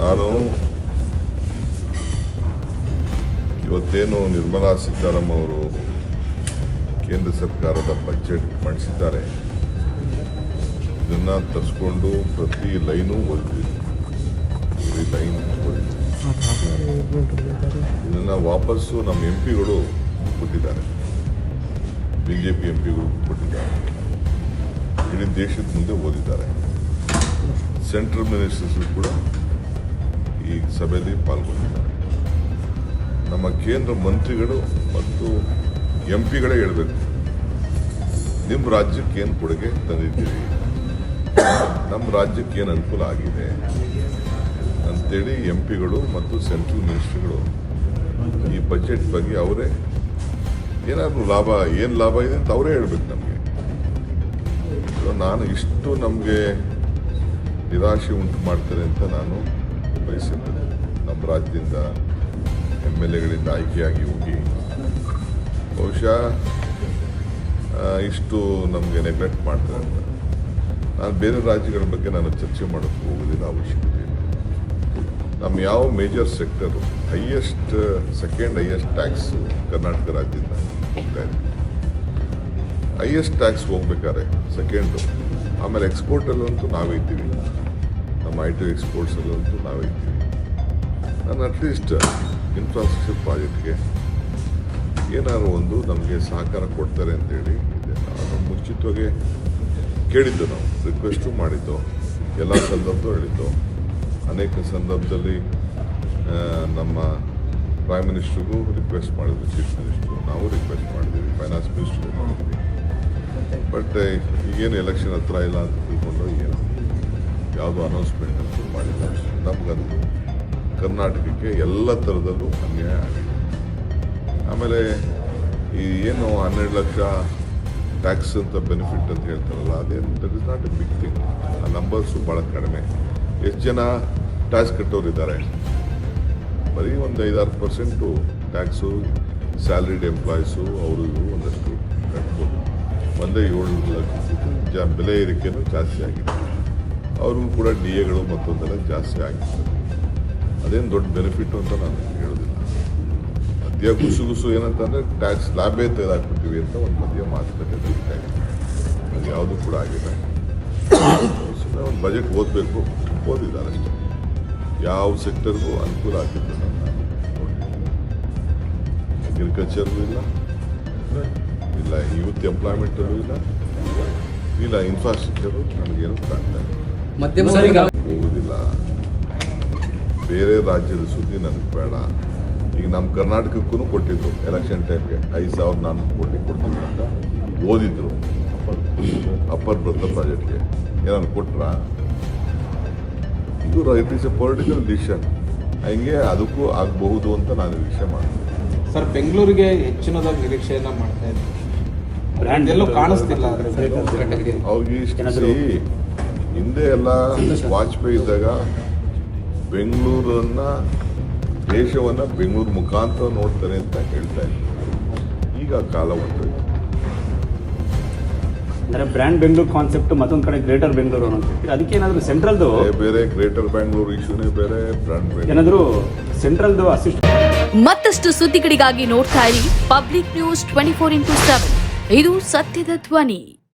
ನಾನು ಇವತ್ತೇನು ನಿರ್ಮಲಾ ಸೀತಾರಾಮನ್ ಅವರು ಕೇಂದ್ರ ಸರ್ಕಾರದ ಬಜೆಟ್ ಮಂಡಿಸಿದ್ದಾರೆ, ಇದನ್ನು ತರಿಸ್ಕೊಂಡು ಪ್ರತಿ ಲೈನು ಓದಿದ್ವಿ. ಇದನ್ನು ವಾಪಸ್ಸು ನಮ್ಮ MP ಗಳು ಕೊಟ್ಟಿದ್ದಾರೆ, BJP MP ಗಳು ಕೊಟ್ಟಿದ್ದಾರೆ, ಇಡೀ ದೇಶದ ಮುಂದೆ ಓದಿದ್ದಾರೆ. ಸೆಂಟ್ರಲ್ ಮಿನಿಸ್ಟರ್ಸ್ ಕೂಡ ಈ ಸಭೆಯಲ್ಲಿ ಪಾಲ್ಗೊಂಡಿದ್ದಾರೆ. ನಮ್ಮ ಕೇಂದ್ರ ಮಂತ್ರಿಗಳು ಮತ್ತು MP ಗಳೇ ಹೇಳಬೇಕು, ನಿಮ್ಮ ರಾಜ್ಯಕ್ಕೆ ಏನು ಕೊಡುಗೆ ತಂದಿದ್ದೀರಿ, ನಮ್ಮ ರಾಜ್ಯಕ್ಕೆ ಏನು ಅನುಕೂಲ ಆಗಿದೆ ಅಂತೇಳಿ MP ಗಳು ಮತ್ತು ಸೆಂಟ್ರಲ್ ಮಿನಿಸ್ಟರ್ಗಳು ಈ ಬಜೆಟ್ ಬಗ್ಗೆ ಅವರೇ ಏನಾದರೂ ಏನು ಲಾಭ ಇದೆ ಅಂತ ಅವರೇ ಹೇಳ್ಬೇಕು ನಮಗೆ. ನಾನು ಇಷ್ಟು ನಮಗೆ ನಿರಾಶೆ ಉಂಟು ಮಾಡ್ತಾರೆ ಅಂತ ನಾನು ಬಯಸಿದ್ದೆ. ನಮ್ಮ ರಾಜ್ಯದಿಂದ MLAಗಳಿಂದ ಆಯ್ಕೆಯಾಗಿ ಹೋಗಿ ಬಹುಶಃ ಇಷ್ಟು ನಮಗೆ ನೆಗ್ಲೆಕ್ಟ್ ಮಾಡ್ತಾರೆ ಅಂತ. ನಾನು ಬೇರೆ ರಾಜ್ಯಗಳ ಬಗ್ಗೆ ನಾನು ಚರ್ಚೆ ಮಾಡೋಕ್ಕೆ ಹೋಗೋದಿಲ್ಲ, ಅವಶ್ಯಕತೆ ಇಲ್ಲ. ನಮ್ಮ ಯಾವ major sector second highest tax Karnataka ರಾಜ್ಯದಿಂದ ಹೋಗ್ತಾ ಇದೆ. ಹೈಯೆಸ್ಟ್ ಟ್ಯಾಕ್ಸ್ ಹೋಗ್ಬೇಕಾದ್ರೆ ಸೆಕೆಂಡು, ಆಮೇಲೆ ಎಕ್ಸ್ಪೋರ್ಟಲ್ಲಂತೂ ನಾವೇ ಇದ್ದೀವಿ, ನಮ್ಮ IT ಎಕ್ಸ್ಪೋರ್ಟ್ಸಲ್ಲಂತೂ ನಾವೇ ಇದ್ದೀವಿ. ನಾನು ಅಟ್ಲೀಸ್ಟ್ ಇನ್ಫ್ರಾಸ್ಟ್ರಕ್ಚರ್ ಪ್ರಾಜೆಕ್ಟ್ಗೆ ಏನಾದ್ರು ಒಂದು ನಮಗೆ ಸಹಕಾರ ಕೊಡ್ತಾರೆ ಅಂತೇಳಿ ಇದೆ. ನಾನು ಮುಂಚಿತವಾಗಿ ಕೇಳಿದ್ದು, ನಾವು ರಿಕ್ವೆಸ್ಟು ಮಾಡಿದ್ದು, ಎಲ್ಲ ಸಂದರ್ಭದಲ್ಲೂ ಹೇಳಿದ್ದು. ಅನೇಕ ಸಂದರ್ಭದಲ್ಲಿ ನಮ್ಮ ಪ್ರೈಮ್ ಮಿನಿಸ್ಟ್ರಿಗೂ ರಿಕ್ವೆಸ್ಟ್ ಮಾಡಿದ್ರು, ಚೀಫ್ ಮಿನಿಸ್ಟ್ರು, ನಾವು ರಿಕ್ವೆಸ್ಟ್ ಮಾಡಿದ್ದೀವಿ, ಫೈನಾನ್ಸ್ ಮಿನಿಸ್ಟ್ರು ಮಾಡಿದ್ದೀವಿ. ಬಟ್ ಈಗೇನು ಎಲೆಕ್ಷನ್ ಹತ್ರ ಇಲ್ಲ ಅಂತ ತಿಳ್ಕೊಂಡು ಏನು ಯಾವುದೋ ಅನೌನ್ಸ್ಮೆಂಟ್ ಅಂತೂ ಮಾಡಿಲ್ಲ. ನಮಗಂತೂ ಕರ್ನಾಟಕಕ್ಕೆ ಎಲ್ಲ ಥರದಲ್ಲೂ ಅನ್ಯಾಯ ಆಗಿದೆ. ಆಮೇಲೆ ಈ ಏನು 12 ಲಕ್ಷ ಟ್ಯಾಕ್ಸ್ ಅಂತ ಬೆನಿಫಿಟ್ ಅಂತ ಹೇಳ್ತಾರಲ್ಲ, ಅದೇನು that is not a big thing. ಆ ನಂಬರ್ಸು ಭಾಳ ಕಡಿಮೆ. ಎಷ್ಟು ಜನ ಟ್ಯಾಕ್ಸ್ ಕಟ್ಟೋರಿದ್ದಾರೆ? ಬರೀ ಒಂದು 5-6% ಟ್ಯಾಕ್ಸು ಸ್ಯಾಲ್ರಿಡ್ ಎಂಪ್ಲಾಯೀಸು ಅವರು ಒಂದಷ್ಟು ಕಟ್ಬೋದು. ಒಂದೇ 7 ಲಕ್ಷ ಬೆಲೆ ಏರಿಕೆಯೂ ಜಾಸ್ತಿ ಆಗಿದೆ. ಅವ್ರಿಗೂ ಕೂಡ DAಗಳು ಮತ್ತೊಂದೆಲ್ಲ ಜಾಸ್ತಿ ಆಗಿದೆ. ಅದೇನು ದೊಡ್ಡ ಬೆನಿಫಿಟ್ಟು ಅಂತ ನಾನು ಹೇಳೋದಿಲ್ಲ. ಮಧ್ಯ ಗುಸು ಏನಂತಂದರೆ ಟ್ಯಾಕ್ಸ್ ಲ್ಯಾಬೇ ತೆಗೆದಾಕ್ಬಿಡ್ತೀವಿ ಅಂತ ಒಂದು ಮಧ್ಯ ಮಾತುಕತೆ ನಡೀತಾ ಇದೆ. ಅದು ಯಾವುದೂ ಕೂಡ ಆಗಿದೆ. ಸುಮ್ಮನೆ ಒಂದು ಬಜೆಟ್ ಓದಬೇಕು, ಓದಿದ್ದಾರೆ ಅಷ್ಟೇ. ಯಾವ ಸೆಕ್ಟರ್ಗೂ ಅನುಕೂಲ ಆಗಿದ್ದು ನಾನು ನೋಡಿದ್ದೀನಿ. ಅಗ್ರಿಕಲ್ಚರ್ಗೂ ಇಲ್ಲ ಯೂತ್ ಎಂಪ್ಲಾಯ್ಮೆಂಟಲ್ಲೂ ಇಲ್ಲ ಇನ್ಫ್ರಾಸ್ಟ್ರಕ್ಚರು ನಮಗೇನು ಕಾಣ್ತಾ ಇಲ್ಲ. ಹೋಗೋದಿಲ್ಲ. ಬೇರೆ ರಾಜ್ಯದ ಸುದ್ದಿ ನನಗೆ ಬೇಡ. ಈಗ ನಮ್ಮ ಕರ್ನಾಟಕಕ್ಕೂ ಕೊಟ್ಟಿದ್ರು ಎಲೆಕ್ಷನ್ ಟೈಮ್ಗೆ 5,400 ಕೋಟಿ ಕೊಡ್ತೀನಿ ಅಂತ ಓದಿದ್ರು ಅಪ್ಪರ್ ಭದ್ರಾ ಪ್ರಾಜೆಕ್ಟ್ಗೆ. ಏನಾದ್ರು ಕೊಟ್ರಾ? ಇದು it is A political decision. ಹಂಗೆ ಅದಕ್ಕೂ ಆಗಬಹುದು ಅಂತ ನಾನು ನಿರೀಕ್ಷೆ ಮಾಡ್ತೀನಿ. ಸರ್, ಬೆಂಗಳೂರಿಗೆ ಹೆಚ್ಚಿನದಾಗಿ ನಿರೀಕ್ಷೆಯನ್ನ ಮಾಡ್ತಾ ಇದ್ದಾರೆ, ಎಲ್ಲೂ ಕಾಣಿಸ್ತಿಲ್ಲ ಅವ್ರಿಗೆ. ಹಿಂದೆ ಎಲ್ಲ ವಾಜಪೇಯಿ ಇದ್ದಾಗ ಬೆಂಗಳೂರನ್ನ ದೇಶವನ್ನ ಬೆಂಗಳೂರು ಮುಖಾಂತರ ನೋಡ್ತಾರೆ ಅಂತ ಹೇಳ್ತಾ ಇದ್ರು. ಈಗ ಕಾಲ ಹೊಂಟೋಯ್ತು. ಬ್ರ್ಯಾಂಡ್ ಬೆಂಗಳೂರು ಕಾನ್ಸೆಪ್ಟ್ ಮತ್ತೊಂದು ಕಡೆ ಗ್ರೇಟರ್ ಬೆಂಗಳೂರು ಅಂತ ಅದಕ್ಕೆ ಏನಾದರೂ ಸೆಂಟ್ರಲ್ದು ಬೇರೆ ಗ್ರೇಟರ್ ಬೆಂಗಳೂರು ಇಶ್ಯೂನೇ ಬೇರೆ, ಬ್ರ್ಯಾಂಡ್ ಏನಾದರೂ ಸೆಂಟ್ರಲ್ದು ಅಸಿಸ್ಟ್. ಮತ್ತಷ್ಟು ಸುದ್ದಿಗಳಿಗಾಗಿ ನೋಡ್ತಾ ಇರಿ ಪಬ್ಲಿಕ್ ನ್ಯೂಸ್ 24x7. ಇದು ಸತ್ಯದ ಧ್ವನಿ.